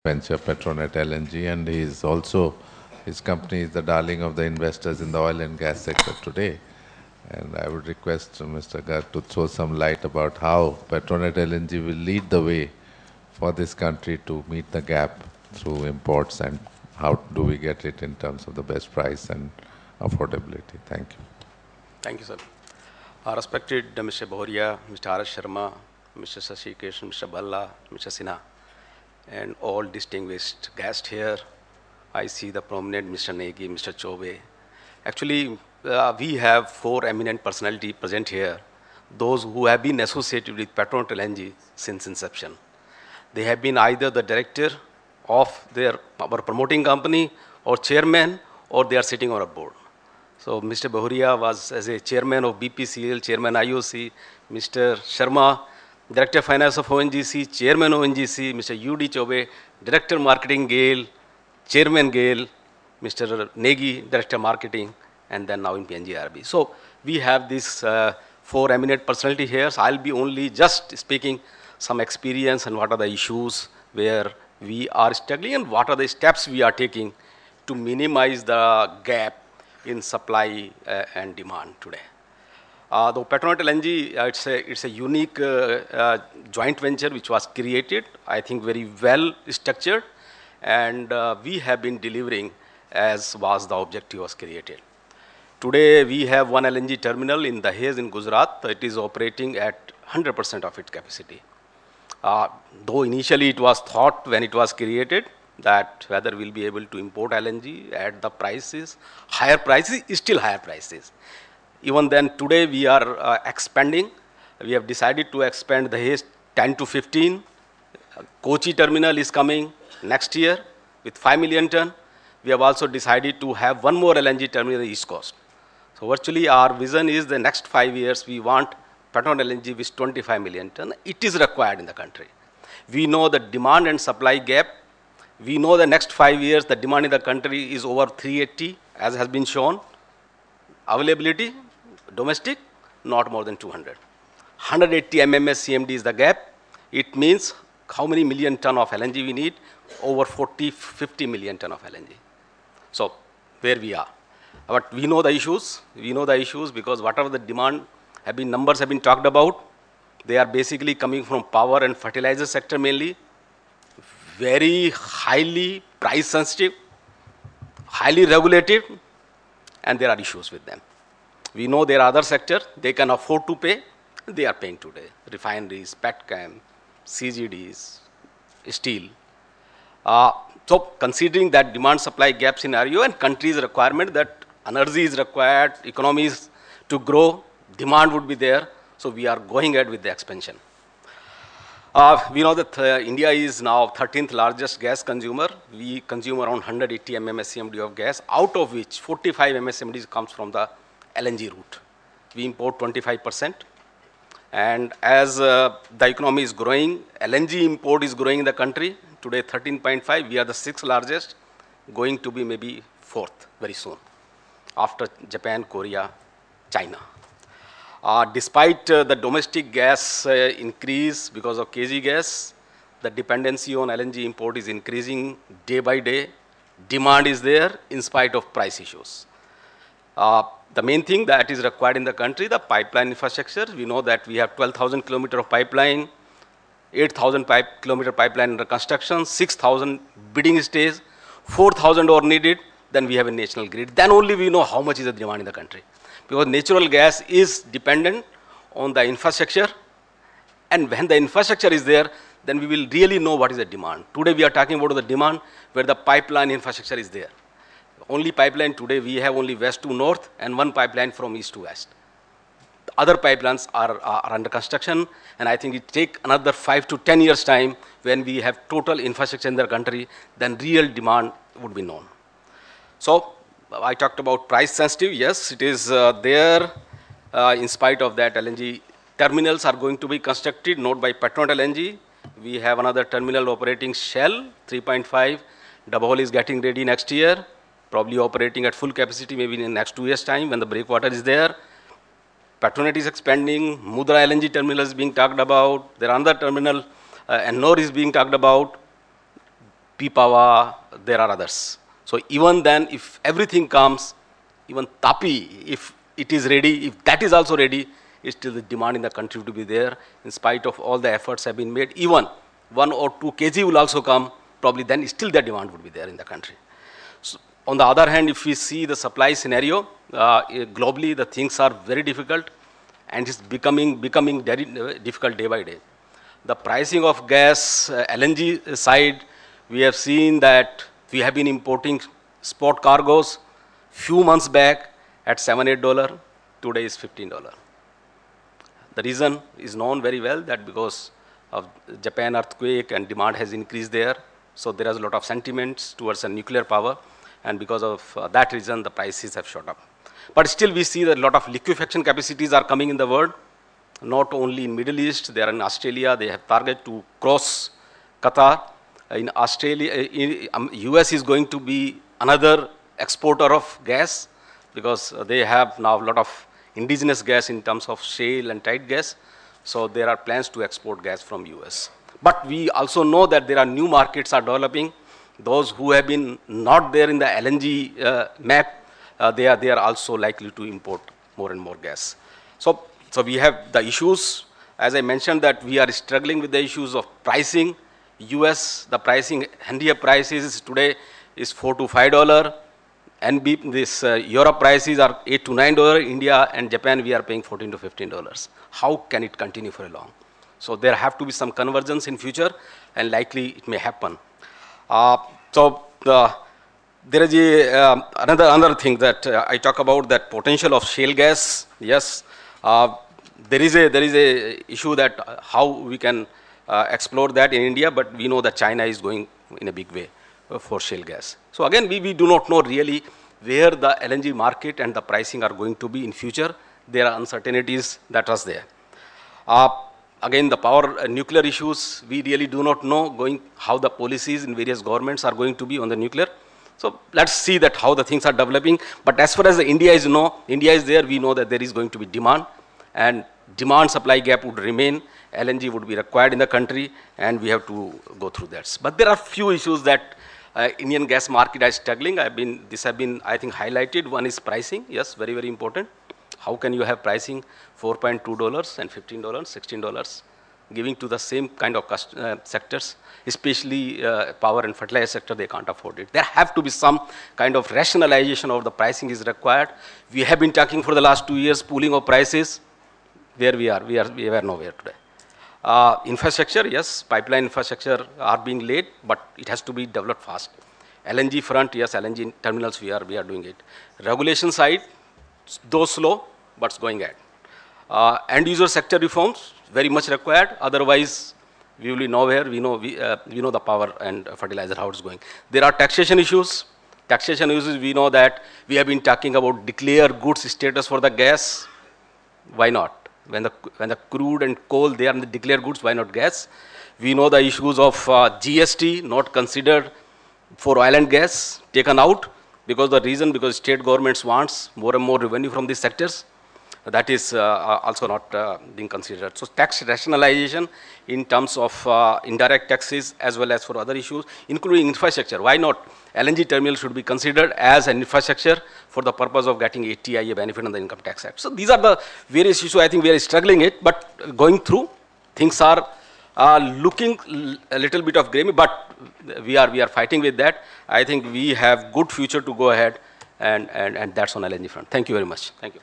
venture Petronet LNG, and his company is the darling of the investors in the oil and gas sector today. And I would request Mr. Garg to throw some light about how Petronet LNG will lead the way for this country to meet the gap through imports, and how do we get it in terms of the best price and affordability. Thank you. Thank you, sir. Respected Mr. Bhoria, Mr. R. Sharma, Mr. Shashi Krishna, Mr. Balla, Mr. Sinha, and all distinguished guests here. I see the prominent Mr. Negi, Mr. Chobe. Actually, we have four eminent personalities present here, those who have been associated with Petronet LNG since inception. They have been either the director of our promoting company, or chairman, or they are sitting on a board. So Mr. Bhoria was as a chairman of BPCL, chairman IOC, Mr. Sharma, Director of Finance of ONGC, Chairman of ONGC, Mr. U.D. Chobe, Director Marketing GAIL, Chairman GAIL, Mr. Negi, Director Marketing, and then now in PNGRB. So we have these four eminent personalities here. So I'll be only just speaking some experience and what are the issues where we are struggling and what are the steps we are taking to minimize the gap in supply and demand today. The Petronet LNG, it's a unique joint venture which was created, I think very well structured, and we have been delivering as was the objective was created. Today we have one LNG terminal in Dahej in Gujarat. It is operating at 100% of its capacity. Though initially it was thought when it was created that whether we'll be able to import LNG at the prices, higher prices, still higher prices. Even then, today we are expanding. We have decided to expand the Dahej 10 to 15. Kochi terminal is coming next year with 5 million ton. We have also decided to have one more LNG terminal in the East Coast. So virtually our vision is the next 5 years we want Petronet LNG with 25 million ton. It is required in the country. We know the demand and supply gap. We know the next 5 years the demand in the country is over 380 as has been shown. Availability, domestic, not more than 200. 180 MMS CMD is the gap. It means how many million ton of LNG we need? Over 50 million ton of LNG. So where we are. But we know the issues. We know the issues because whatever the demand numbers have been talked about, they are basically coming from power and fertilizer sector mainly. Very highly price sensitive, highly regulated, and there are issues with them. We know there are other sectors, they can afford to pay, they are paying today. Refineries, petchem, CGDs, steel. So considering that demand supply gap scenario and country's requirement that energy is required, economies to grow, demand would be there, so we are going ahead with the expansion. We know that India is now 13th largest gas consumer. We consume around 180 MMSCMD of gas, out of which 45 MMSCMD comes from the LNG route. We import 25%. And as the economy is growing, LNG import is growing in the country. Today 13.5, we are the 6th largest, going to be maybe 4th very soon, after Japan, Korea, China. Despite the domestic gas increase because of KG gas, the dependency on LNG import is increasing day by day. Demand is there in spite of price issues. The main thing that is required in the country, the pipeline infrastructure. We know that we have 12,000 kilometers of pipeline, 8,000 kilometer pipeline under construction, 6,000 bidding stage, 4,000 are needed, then we have a national grid. Then only we know how much is the demand in the country. Because natural gas is dependent on the infrastructure, and when the infrastructure is there, then we will really know what is the demand. Today we are talking about the demand where the pipeline infrastructure is there. Only pipeline today we have only west to north and one pipeline from east to west. The other pipelines are under construction, and I think it take another 5 to 10 years time when we have total infrastructure in the country, then real demand would be known. So I talked about price sensitive. Yes, it is there. In spite of that, LNG terminals are going to be constructed, not by Petronet LNG. We have another terminal operating Shell, 3.5. Double is getting ready next year, probably operating at full capacity maybe in the next 2 years' time when the breakwater is there. Petronet is expanding. Mudra LNG terminal is being talked about. There are another terminal, Ennore is being talked about. Pipava, there are others. So even then, if everything comes, even Tapi, if it is ready, if that is also ready, still the demand in the country to be there, in spite of all the efforts have been made. Even 1 or 2 kg will also come, probably then still the demand would be there in the country. So on the other hand, if we see the supply scenario, globally the things are very difficult, and it's becoming very difficult day by day. The pricing of gas, LNG side, we have seen that we have been importing spot cargoes few months back at $7-8, today is $15. The reason is known very well, that because of Japan earthquake and demand has increased there, so there is a lot of sentiments towards a nuclear power, and because of that reason the prices have shot up. But still we see that a lot of liquefaction capacities are coming in the world, not only in Middle East, they are in Australia, they have target to cross Qatar. In Australia, US is going to be another exporter of gas, because they have now a lot of indigenous gas in terms of shale and tight gas. So there are plans to export gas from US. But we also know that there are new markets are developing. Those who have been not there in the LNG map, they are also likely to import more and more gas. So we have the issues, as I mentioned, that we are struggling with the issues of pricing. US, the pricing, Henry prices today is $4 to $5. NB, this Europe prices are $8 to $9. India and Japan, we are paying $14 to $15. How can it continue for a long? So there have to be some convergence in future, and likely it may happen. There is another thing that I talk about, that potential of shale gas. Yes, there is a issue that how we can explore that in India, but we know that China is going in a big way for shale gas. So again, we do not know really where the LNG market and the pricing are going to be in future. There are uncertainties that are there. Again, the power nuclear issues, we really do not know how the policies in various governments are going to be on the nuclear. So let's see that how the things are developing. But as far as India is there, we know that there is going to be demand, and demand supply gap would remain. LNG would be required in the country, and we have to go through that. But there are few issues that Indian gas market is struggling. This have been, I think, highlighted. One is pricing. Yes, very, very important. How can you have pricing $4.2 and $15, $16, giving to the same kind of sectors, especially power and fertilizer sector, they can't afford it. There have to be some kind of rationalization of the pricing is required. We have been talking for the last 2 years, pooling of prices. Where we are nowhere today. Infrastructure, yes, pipeline infrastructure are being laid, but it has to be developed fast. LNG front, yes, LNG terminals, we are doing it. Regulation side, though slow, but it's going ahead. End user sector reforms, very much required. Otherwise, we will be nowhere. We know the power and fertilizer, how it's going. There are taxation issues. Taxation issues, we know that we have been talking about declare goods status for the gas. Why not? When the crude and coal, they are in the declared goods, why not gas? We know the issues of GST not considered for oil and gas, taken out, because state governments wants more and more revenue from these sectors. That is also not being considered. So tax rationalization in terms of indirect taxes as well as for other issues, including infrastructure. Why not? LNG terminal should be considered as an infrastructure for the purpose of getting ATIA benefit on the Income Tax Act. So these are the various issues. I think we are struggling it, but going through, things are looking a little bit of grimy, but we are fighting with that. I think we have good future to go ahead, and that's on LNG front. Thank you very much. Thank you.